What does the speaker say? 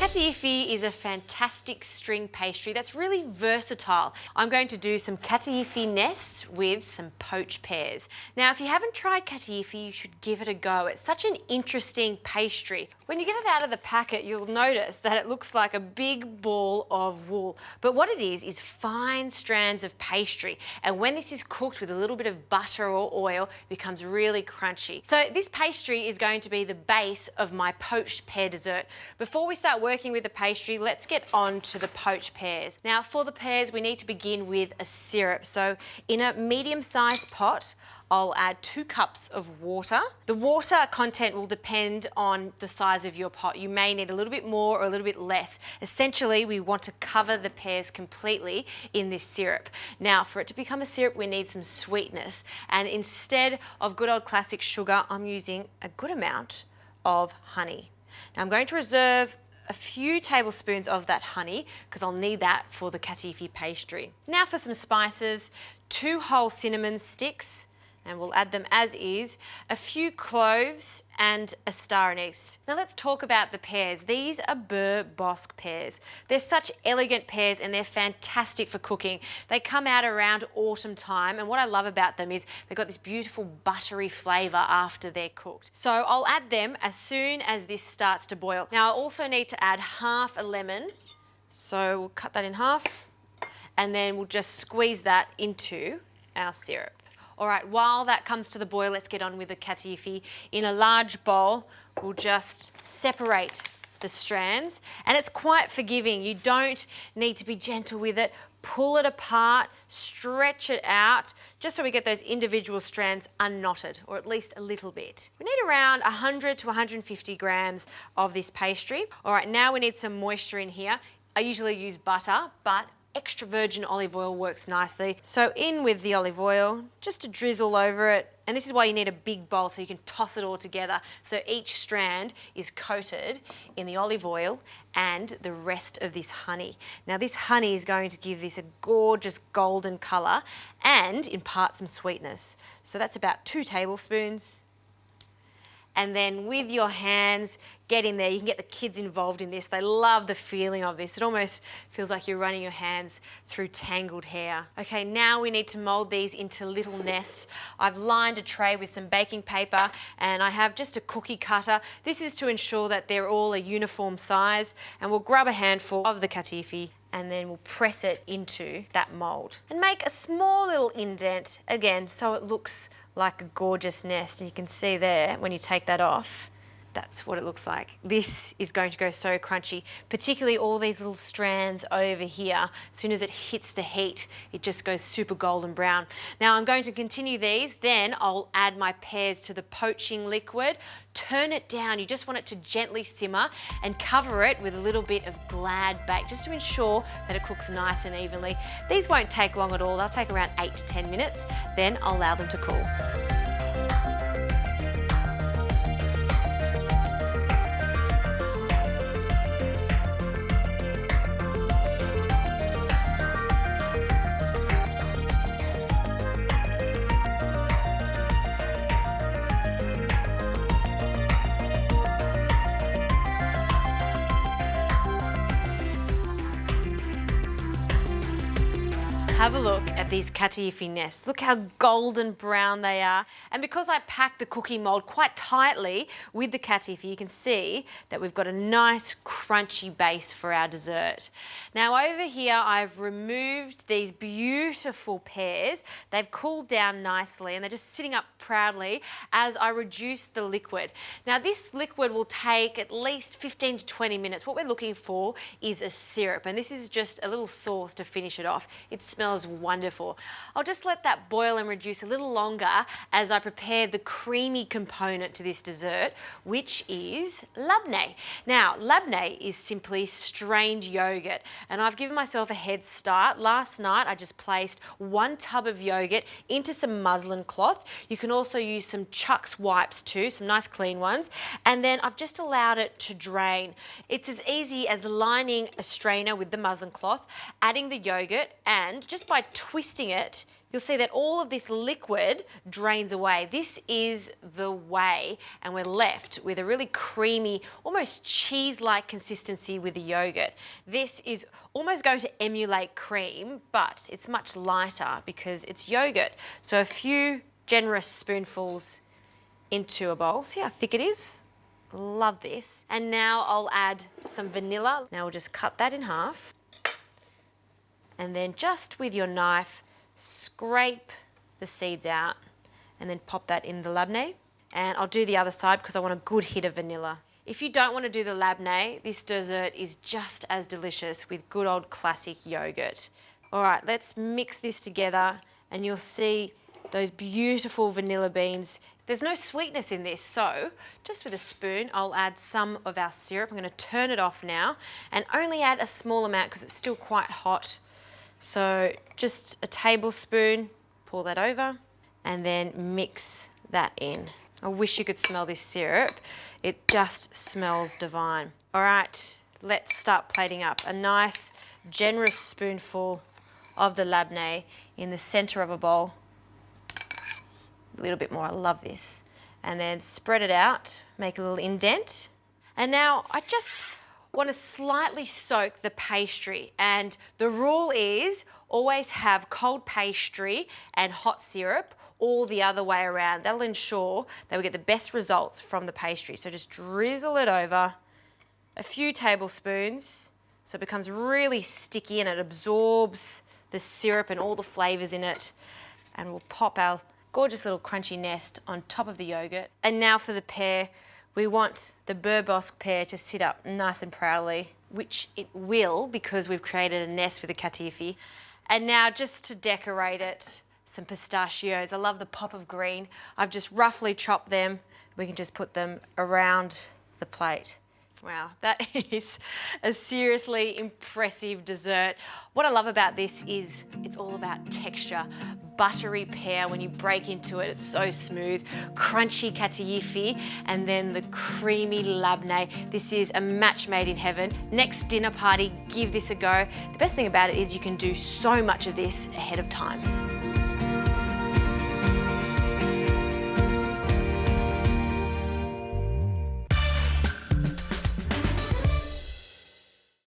Kataifi is a fantastic string pastry that's really versatile. I'm going to do some Kataifi nests with some poached pears. Now, if you haven't tried Kataifi, you should give it a go. It's such an interesting pastry. When you get it out of the packet, you'll notice that it looks like a big ball of wool. But what it is fine strands of pastry. And when this is cooked with a little bit of butter or oil, it becomes really crunchy. So this pastry is going to be the base of my poached pear dessert. Before we start working with the pastry, let's get on to the poached pears. Now, for the pears, we need to begin with a syrup. So in a medium-sized pot, I'll add 2 cups of water. The water content will depend on the size of your pot. You may need a little bit more or a little bit less. Essentially, we want to cover the pears completely in this syrup. Now, for it to become a syrup, we need some sweetness. And instead of good old classic sugar, I'm using a good amount of honey. Now, I'm going to reserve a few tablespoons of that honey because I'll need that for the Kataifi pastry. Now for some spices, 2 whole cinnamon sticks, and we'll add them as is, a few cloves and a star anise. Now let's talk about the pears. These are Burr Bosc pears. They're such elegant pears and they're fantastic for cooking. They come out around autumn time, and what I love about them is they've got this beautiful buttery flavour after they're cooked. So I'll add them as soon as this starts to boil. Now I also need to add half a lemon, so we'll cut that in half and then we'll just squeeze that into our syrup. All right, while that comes to the boil, let's get on with the Kataifi. In a large bowl, we'll just separate the strands, and it's quite forgiving. You don't need to be gentle with it. Pull it apart, stretch it out, just so we get those individual strands unknotted, or at least a little bit. We need around 100 to 150 grams of this pastry. All right, now we need some moisture in here. I usually use butter, but extra virgin olive oil works nicely. So in with the olive oil, just to drizzle over it. And this is why you need a big bowl so you can toss it all together. So each strand is coated in the olive oil and the rest of this honey. Now this honey is going to give this a gorgeous golden colour and impart some sweetness. So that's about 2 tablespoons. And then with your hands, get in there. You can get the kids involved in this. They love the feeling of this. It almost feels like you're running your hands through tangled hair. Okay, now we need to mould these into little nests. I've lined a tray with some baking paper and I have just a cookie cutter. This is to ensure that they're all a uniform size, and we'll grab a handful of the Kataifi and then we'll press it into that mould and make a small little indent, again, so it looks like a gorgeous nest. And you can see there, when you take that off, that's what it looks like. This is going to go so crunchy, particularly all these little strands over here. As soon as it hits the heat, it just goes super golden brown. Now I'm going to continue these, then I'll add my pears to the poaching liquid. Turn it down, you just want it to gently simmer, and cover it with a little bit of Glad bake, just to ensure that it cooks nice and evenly. These won't take long at all, they'll take around 8 to 10 minutes, then I'll allow them to cool. Have a look at these Kataifi nests. Look how golden brown they are. And because I packed the cookie mould quite tightly with the Kataifi, you can see that we've got a nice crunchy base for our dessert. Now over here, I've removed these beautiful pears. They've cooled down nicely and they're just sitting up proudly as I reduce the liquid. Now this liquid will take at least 15 to 20 minutes. What we're looking for is a syrup, and this is just a little sauce to finish it off. It smells wonderful. I'll just let that boil and reduce a little longer as I prepare the creamy component to this dessert, which is labneh. Now, labneh is simply strained yogurt, and I've given myself a head start. Last night, I just placed 1 tub of yogurt into some muslin cloth. You can also use some Chuck's wipes too, some nice clean ones, and then I've just allowed it to drain. It's as easy as lining a strainer with the muslin cloth, adding the yogurt, and just by twisting it, you'll see that all of this liquid drains away. This is the whey, and we're left with a really creamy, almost cheese-like consistency with the yogurt. This is almost going to emulate cream, but it's much lighter because it's yogurt. So a few generous spoonfuls into a bowl. See how thick it is? Love this. And now I'll add some vanilla. Now we'll just cut that in half. And then just with your knife, scrape the seeds out and then pop that in the labneh. And I'll do the other side because I want a good hit of vanilla. If you don't want to do the labneh, this dessert is just as delicious with good old classic yogurt. All right, let's mix this together and you'll see those beautiful vanilla beans. There's no sweetness in this, so just with a spoon, I'll add some of our syrup. I'm going to turn it off now and only add a small amount because it's still quite hot. So just a tablespoon, pour that over, and then mix that in. I wish you could smell this syrup. It just smells divine. All right, let's start plating up. A nice, generous spoonful of the labneh in the center of a bowl. A little bit more, I love this. And then spread it out, make a little indent. And now I just want to slightly soak the pastry. And the rule is always have cold pastry and hot syrup all the other way around. That'll ensure that we get the best results from the pastry. So just drizzle it over a few tablespoons so it becomes really sticky and it absorbs the syrup and all the flavors in it. And we'll pop our gorgeous little crunchy nest on top of the yogurt. And now for the pear, we want the Bourbosk pear to sit up nice and proudly, which it will because we've created a nest with the Kataifi. And now just to decorate it, some pistachios. I love the pop of green. I've just roughly chopped them. We can just put them around the plate. Wow, that is a seriously impressive dessert. What I love about this is it's all about texture. Buttery pear, when you break into it, it's so smooth. Crunchy kataifi, and then the creamy labneh. This is a match made in heaven. Next dinner party, give this a go. The best thing about it is you can do so much of this ahead of time.